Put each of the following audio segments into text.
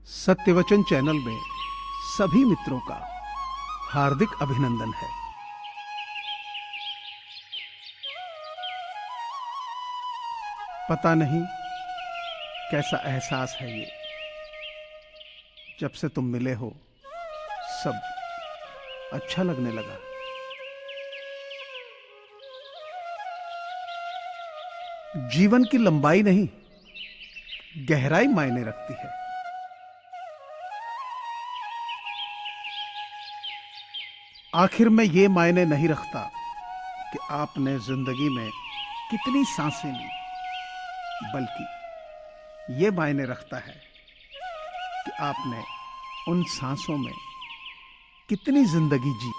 सत्यवचन channel में सभी मित्रों का हार्दिक अभिनंदन है। पता नहीं कैसा एहसास है ये, जब से तुम मिले हो सब अच्छा लगने लगा। जीवन की लंबाई नहीं, गहराई मायने रखती है। आखिर में ये मायने नहीं रखता कि आपने जिंदगी में कितनी सांसें ली, बल्कि ये मायने रखता है कि आपने उन सांसों में कितनी जिंदगी जी।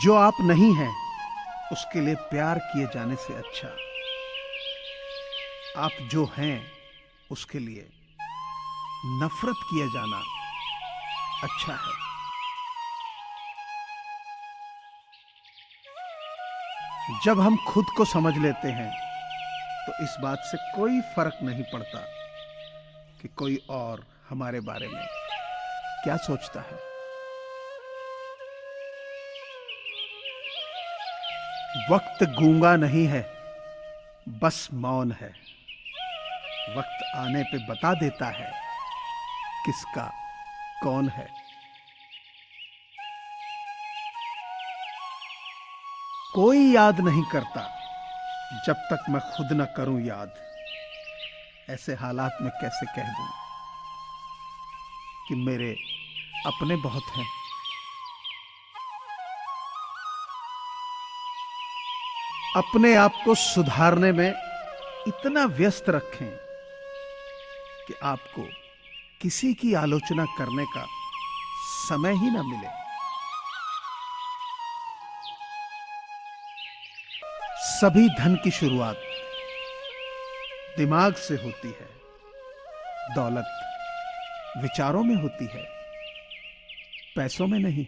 जो आप नहीं हैं उसके लिए प्यार किए जाने से अच्छा आप जो हैं उसके लिए नफरत किया जाना अच्छा है। जब हम खुद को समझ लेते हैं तो इस बात से कोई फर्क नहीं पड़ता कि कोई और हमारे बारे में क्या सोचता है। वक्त गूंगा नहीं है, बस मौन है। वक्त आने पे बता देता है किसका कौन है। कोई याद नहीं करता जब तक मैं खुद न करूं याद। ऐसे हालात में कैसे कह दूं कि मेरे अपने बहुत हैं। अपने आप को सुधारने में इतना व्यस्त रखें कि आपको किसी की आलोचना करने का समय ही ना मिले। सभी धन की शुरुआत दिमाग से होती है, दौलत विचारों में होती है, पैसों में नहीं।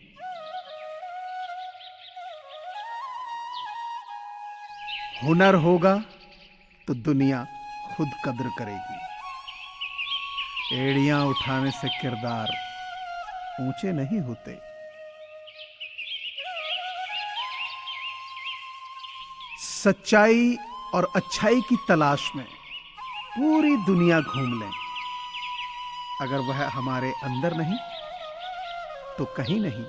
हुनर होगा तो दुनिया खुद कद्र करेगी। एड़ियां उठाने से किरदार ऊंचे नहीं होते। सच्चाई और अच्छाई की तलाश में पूरी दुनिया घूम लें, अगर वह हमारे अंदर नहीं तो कहीं नहीं।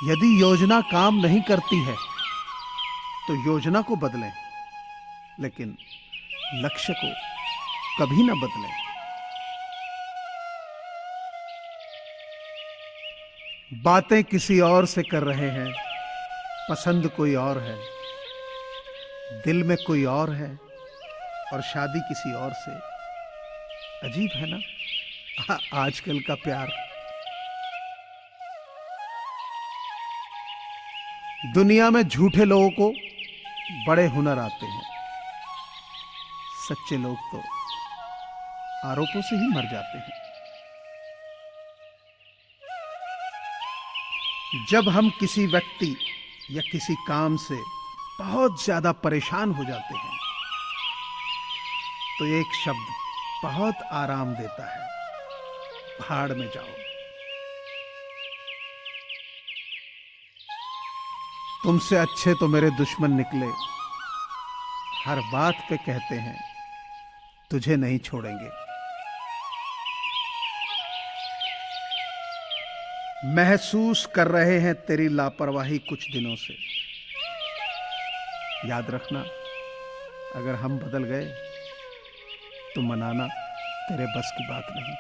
यदि योजना काम नहीं करती है तो योजना को बदलें, लेकिन लक्ष्य को कभी ना बदलें। बातें किसी और से कर रहे हैं, पसंद कोई और है, दिल में कोई और है और शादी किसी और से। अजीब है ना आजकल का प्यार। दुनिया में झूठे लोगों को बड़े हुनर आते हैं, सच्चे लोग तो आरोपों से ही मर जाते हैं। जब हम किसी व्यक्ति या किसी काम से बहुत ज्यादा परेशान हो जाते हैं तो एक शब्द बहुत आराम देता है, भाड़ में जाओ। तुमसे अच्छे तो मेरे दुश्मन निकले, हर बात पे कहते हैं तुझे नहीं छोड़ेंगे। महसूस कर रहे हैं तेरी लापरवाही कुछ दिनों से। याद रखना, अगर हम बदल गए तो मनाना तेरे बस की बात नहीं।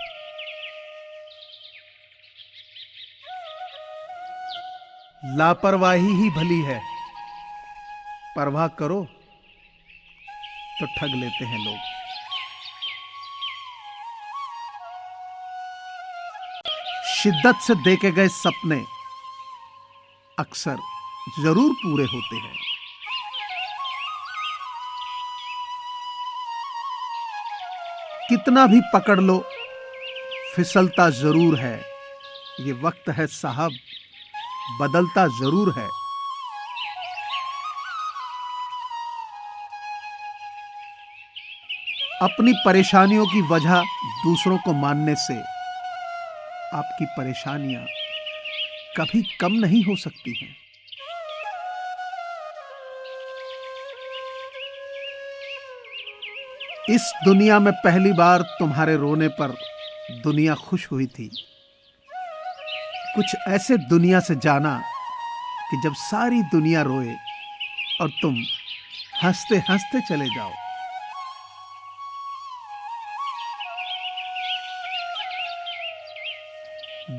लापरवाही ही भली है, परवाह करो तो ठग लेते हैं लोग। शिद्दत से देखे गए सपने अक्सर जरूर पूरे होते हैं। कितना भी पकड़ लो फिसलता जरूर है। ये वक्त है साहब, बदलता जरूर है। अपनी परेशानियों की वजह दूसरों को मानने से आपकी परेशानियां कभी कम नहीं हो सकती हैं। इस दुनिया में पहली बार तुम्हारे रोने पर दुनिया खुश हुई थी। कुछ ऐसे दुनिया से जाना कि जब सारी दुनिया रोए और तुम हंसते हंसते चले जाओ।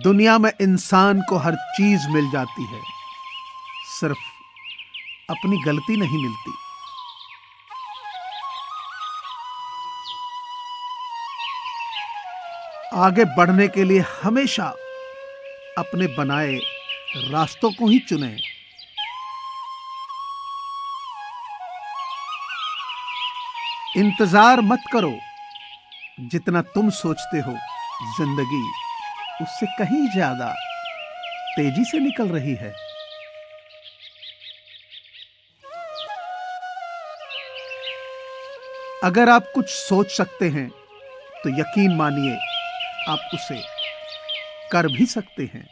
दुनिया में इंसान को हर चीज मिल जाती है, सिर्फ अपनी गलती नहीं मिलती। आगे बढ़ने के लिए हमेशा अपने बनाए रास्तों को ही चुनें। इंतजार मत करो, जितना तुम सोचते हो जिंदगी उससे कहीं ज्यादा तेजी से निकल रही है। अगर आप कुछ सोच सकते हैं तो यकीन मानिए आप उसे कर भी सकते हैं।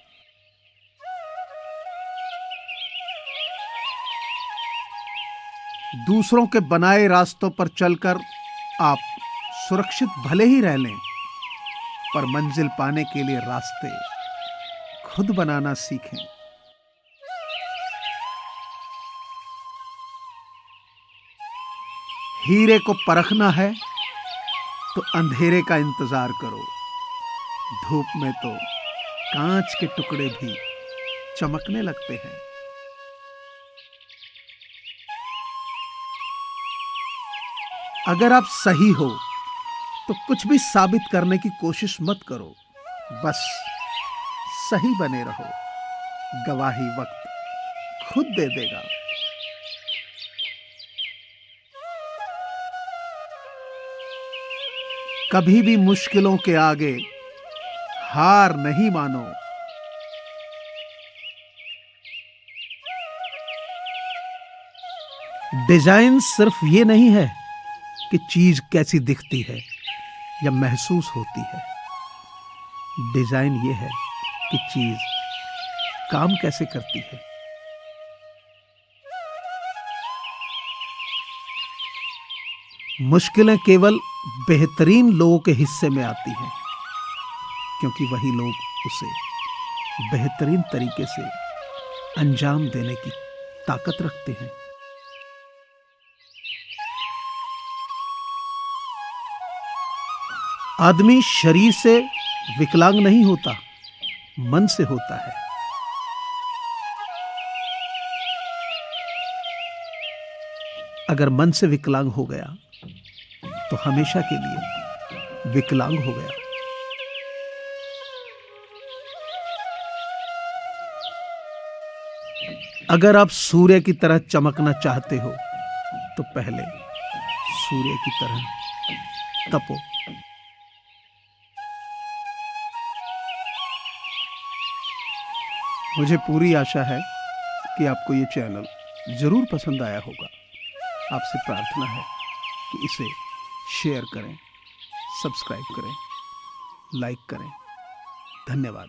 दूसरों के बनाए रास्तों पर चलकर आप सुरक्षित भले ही रह लें, पर मंजिल पाने के लिए रास्ते खुद बनाना सीखें। हीरे को परखना है तो अंधेरे का इंतजार करो। धूप में तो कांच के टुकड़े भी चमकने लगते हैं। अगर आप सही हो तो कुछ भी साबित करने की कोशिश मत करो, बस सही बने रहो। गवाही वक्त खुद दे देगा। कभी भी मुश्किलों के आगे हार नहीं मानो। डिजाइन सिर्फ ये नहीं है कि चीज कैसी दिखती है या महसूस होती है। डिजाइन ये है कि चीज काम कैसे करती है। मुश्किलें केवल बेहतरीन लोगों के हिस्से में आती हैं, क्योंकि वही लोग उसे बेहतरीन तरीके से अंजाम देने की ताकत रखते हैं। आदमी शरीर से विकलांग नहीं होता, मन से होता है। अगर मन से विकलांग हो गया तो हमेशा के लिए विकलांग हो गया। अगर आप सूर्य की तरह चमकना चाहते हो तो पहले सूर्य की तरह तपो। मुझे पूरी आशा है कि आपको ये चैनल जरूर पसंद आया होगा। आपसे प्रार्थना है कि इसे शेयर करें, सब्सक्राइब करें, लाइक करें। धन्यवाद।